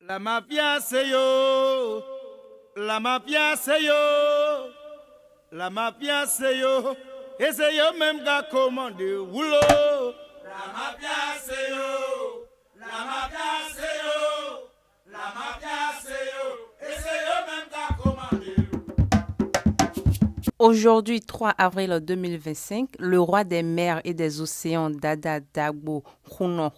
La mafia c'est yo, la mafia c'est yo, la mafia c'est yo, et c'est yo même qui a commandé Wulo. La mafia c'est yo, la mafia c'est yo, la mafia c'est yo, et c'est yo même qui a commandé. Aujourd'hui, 3 avril 2025, le roi des mers et des océans Dada Dagbo Hunan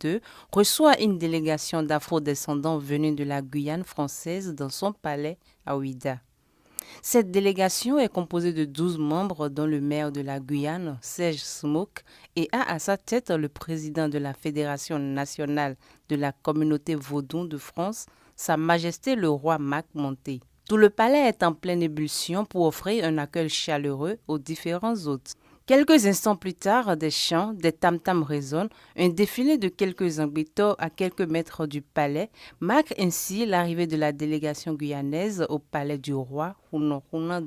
II reçoit une délégation d'afro-descendants venus de la Guyane française dans son palais à Ouidah. Cette délégation est composée de 12 membres, dont le maire de la Guyane, Serge Smoke, et a à sa tête le président de la Fédération nationale de la communauté vaudou de France, Sa Majesté le roi Mac Monté. Tout le palais est en pleine ébullition pour offrir un accueil chaleureux aux différents hôtes. Quelques instants plus tard, des chants, des tam-tams résonnent, un défilé de quelques ambitaux à quelques mètres du palais marque ainsi l'arrivée de la délégation guyanaise au palais du roi Hunan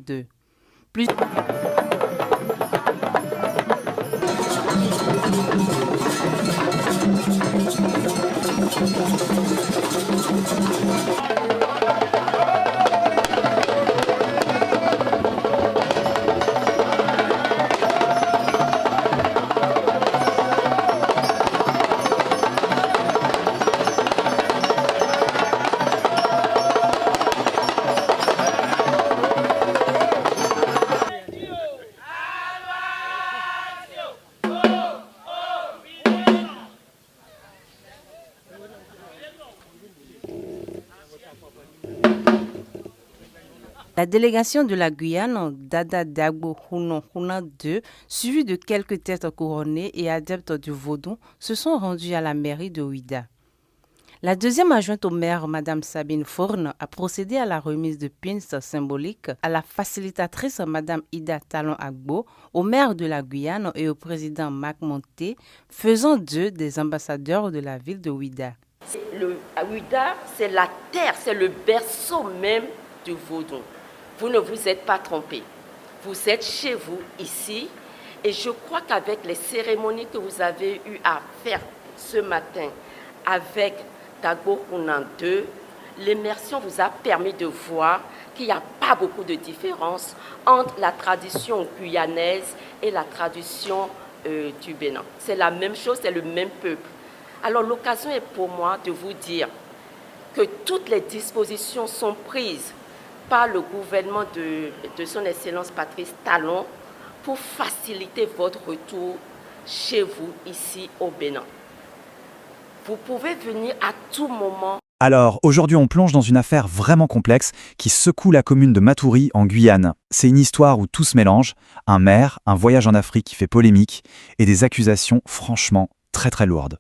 II. Plus... La délégation de la Guyane, Dada Dagbo Hunan II, suivie de quelques têtes couronnées et adeptes du vaudou, se sont rendus à la mairie de Ouidah. La deuxième adjointe au maire, Mme Sabine Fourne, a procédé à la remise de pins symboliques à la facilitatrice, Mme Ida Talon Agbo, au maire de la Guyane et au président Mac Monté, faisant d'eux des ambassadeurs de la ville de Ouidah. Ouidah, c'est la terre, c'est le berceau même du vaudou. Vous ne vous êtes pas trompé. Vous êtes chez vous, ici. Et je crois qu'avec les cérémonies que vous avez eu à faire ce matin avec Dagbo Hunan II, l'immersion vous a permis de voir qu'il n'y a pas beaucoup de différence entre la tradition guyanaise et la tradition du Bénin. C'est la même chose, c'est le même peuple. Alors l'occasion est pour moi de vous dire que toutes les dispositions sont prises par le gouvernement de son Excellence Patrice Talon pour faciliter votre retour chez vous, ici au Bénin. Vous pouvez venir à tout moment. Alors, aujourd'hui, on plonge dans une affaire vraiment complexe qui secoue la commune de Matoury, en Guyane. C'est une histoire où tout se mélange, un maire, un voyage en Afrique qui fait polémique et des accusations franchement très très lourdes.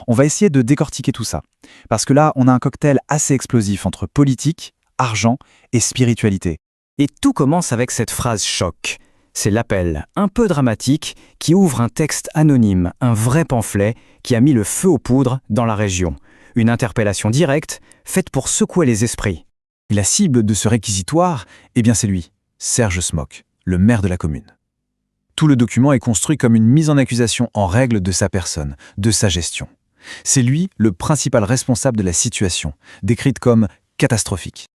On va essayer de décortiquer tout ça, parce que là, on a un cocktail assez explosif entre politique, argent et spiritualité. Et tout commence avec cette phrase choc. C'est l'appel, un peu dramatique, qui ouvre un texte anonyme, un vrai pamphlet qui a mis le feu aux poudres dans la région. Une interpellation directe, faite pour secouer les esprits. Et la cible de ce réquisitoire, eh bien c'est lui, Serge Smoke, le maire de la commune. Tout le document est construit comme une mise en accusation en règle de sa personne, de sa gestion. C'est lui le principal responsable de la situation, décrite comme catastrophique.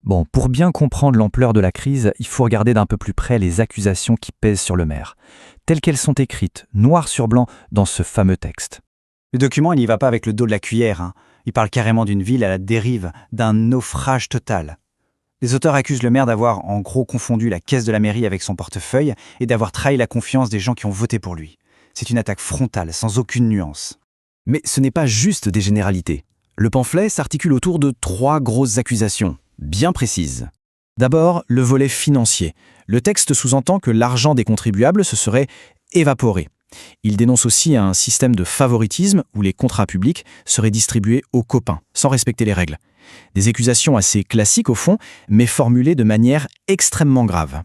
Bon, pour bien comprendre l'ampleur de la crise, il faut regarder d'un peu plus près les accusations qui pèsent sur le maire, telles qu'elles sont écrites, noir sur blanc, dans ce fameux texte. Le document, il n'y va pas avec le dos de la cuillère. Il parle carrément d'une ville à la dérive, d'un naufrage total. Les auteurs accusent le maire d'avoir en gros confondu la caisse de la mairie avec son portefeuille et d'avoir trahi la confiance des gens qui ont voté pour lui. C'est une attaque frontale, sans aucune nuance. Mais ce n'est pas juste des généralités. Le pamphlet s'articule autour de 3 grosses accusations, bien précises. D'abord, le volet financier. Le texte sous-entend que l'argent des contribuables se serait évaporé. Il dénonce aussi un système de favoritisme où les contrats publics seraient distribués aux copains, sans respecter les règles. Des accusations assez classiques au fond, mais formulées de manière extrêmement grave.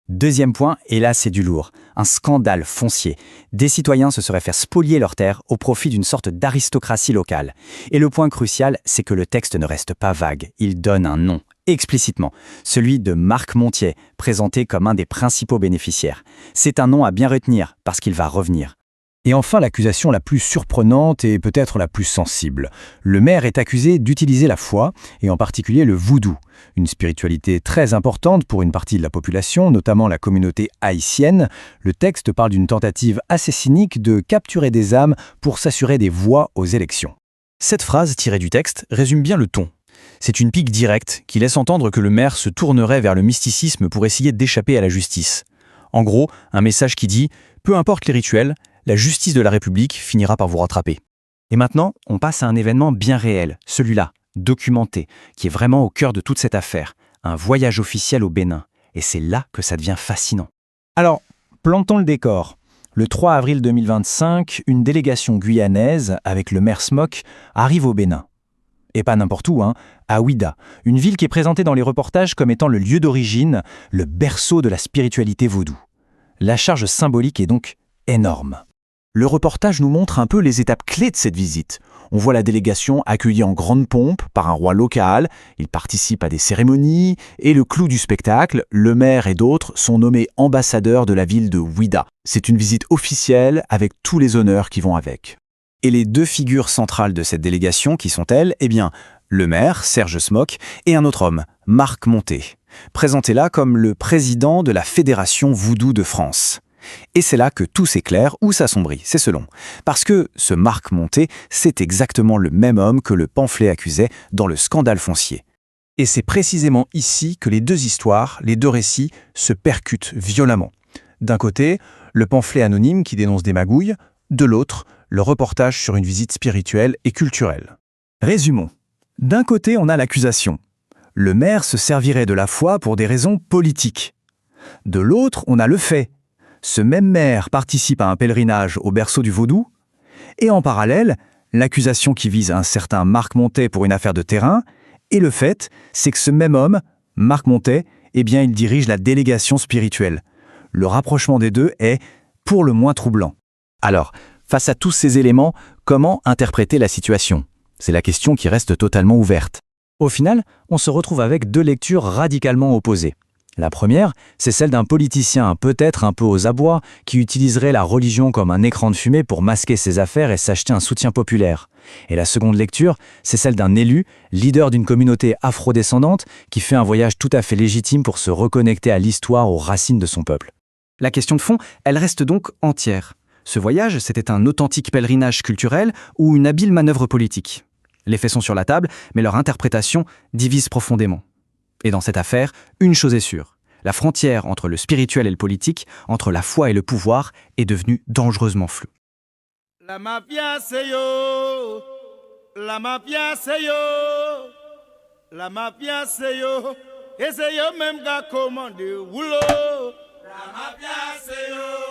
Deuxième point, et là c'est du lourd, un scandale foncier. Des citoyens se seraient fait spolier leurs terres au profit d'une sorte d'aristocratie locale. Et le point crucial, c'est que le texte ne reste pas vague, il donne un nom, explicitement, celui de Marc Montier, présenté comme un des principaux bénéficiaires. C'est un nom à bien retenir, parce qu'il va revenir. Et enfin, l'accusation la plus surprenante et peut-être la plus sensible. Le maire est accusé d'utiliser la foi, et en particulier le voodoo, une spiritualité très importante pour une partie de la population, notamment la communauté haïtienne. Le texte parle d'une tentative assez cynique de capturer des âmes pour s'assurer des voix aux élections. Cette phrase tirée du texte résume bien le ton. C'est une pique directe qui laisse entendre que le maire se tournerait vers le mysticisme pour essayer d'échapper à la justice. En gros, un message qui dit « Peu importe les rituels, la justice de la République finira par vous rattraper ». Et maintenant, on passe à un événement bien réel, celui-là, documenté, qui est vraiment au cœur de toute cette affaire, un voyage officiel au Bénin. Et c'est là que ça devient fascinant. Alors, plantons le décor. Le 3 avril 2025, une délégation guyanaise, avec le maire Smock, arrive au Bénin. Et pas n'importe où, à Ouidah, une ville qui est présentée dans les reportages comme étant le lieu d'origine, le berceau de la spiritualité vaudou. La charge symbolique est donc énorme. Le reportage nous montre un peu les étapes clés de cette visite. On voit la délégation accueillie en grande pompe par un roi local, il participe à des cérémonies, et le clou du spectacle, le maire et d'autres sont nommés ambassadeurs de la ville de Ouidah. C'est une visite officielle avec tous les honneurs qui vont avec. Et les deux figures centrales de cette délégation, qui sont-elles ? Eh bien, le maire, Serge Smock, et un autre homme, Marc Montet, présenté là comme le président de la Fédération Voodoo de France. Et c'est là que tout s'éclaire ou s'assombrit, c'est selon. Parce que ce Marc Montet, c'est exactement le même homme que le pamphlet accusait dans le scandale foncier. Et c'est précisément ici que les deux histoires, les deux récits, se percutent violemment. D'un côté, le pamphlet anonyme qui dénonce des magouilles, de l'autre, le reportage sur une visite spirituelle et culturelle. Résumons. D'un côté, on a l'accusation. Le maire se servirait de la foi pour des raisons politiques. De l'autre, on a le fait. Ce même maire participe à un pèlerinage au berceau du vaudou. Et en parallèle, l'accusation qui vise un certain Marc Montet pour une affaire de terrain. Et le fait, c'est que ce même homme, Marc Montet, eh bien, il dirige la délégation spirituelle. Le rapprochement des deux est pour le moins troublant. Alors, face à tous ces éléments, comment interpréter la situation ? C'est la question qui reste totalement ouverte. Au final, on se retrouve avec deux lectures radicalement opposées. La première, c'est celle d'un politicien peut-être un peu aux abois qui utiliserait la religion comme un écran de fumée pour masquer ses affaires et s'acheter un soutien populaire. Et la seconde lecture, c'est celle d'un élu, leader d'une communauté afrodescendante qui fait un voyage tout à fait légitime pour se reconnecter à l'histoire, aux racines de son peuple. La question de fond, elle reste donc entière. Ce voyage, c'était un authentique pèlerinage culturel ou une habile manœuvre politique. Les faits sont sur la table, mais leur interprétation divise profondément. Et dans cette affaire, une chose est sûre. La frontière entre le spirituel et le politique, entre la foi et le pouvoir, est devenue dangereusement floue. La mafia c'est yo, la mafia c'est yo, la mafia c'est yo, et c'est yo même qui a commandé Woulo. La mafia c'est yo.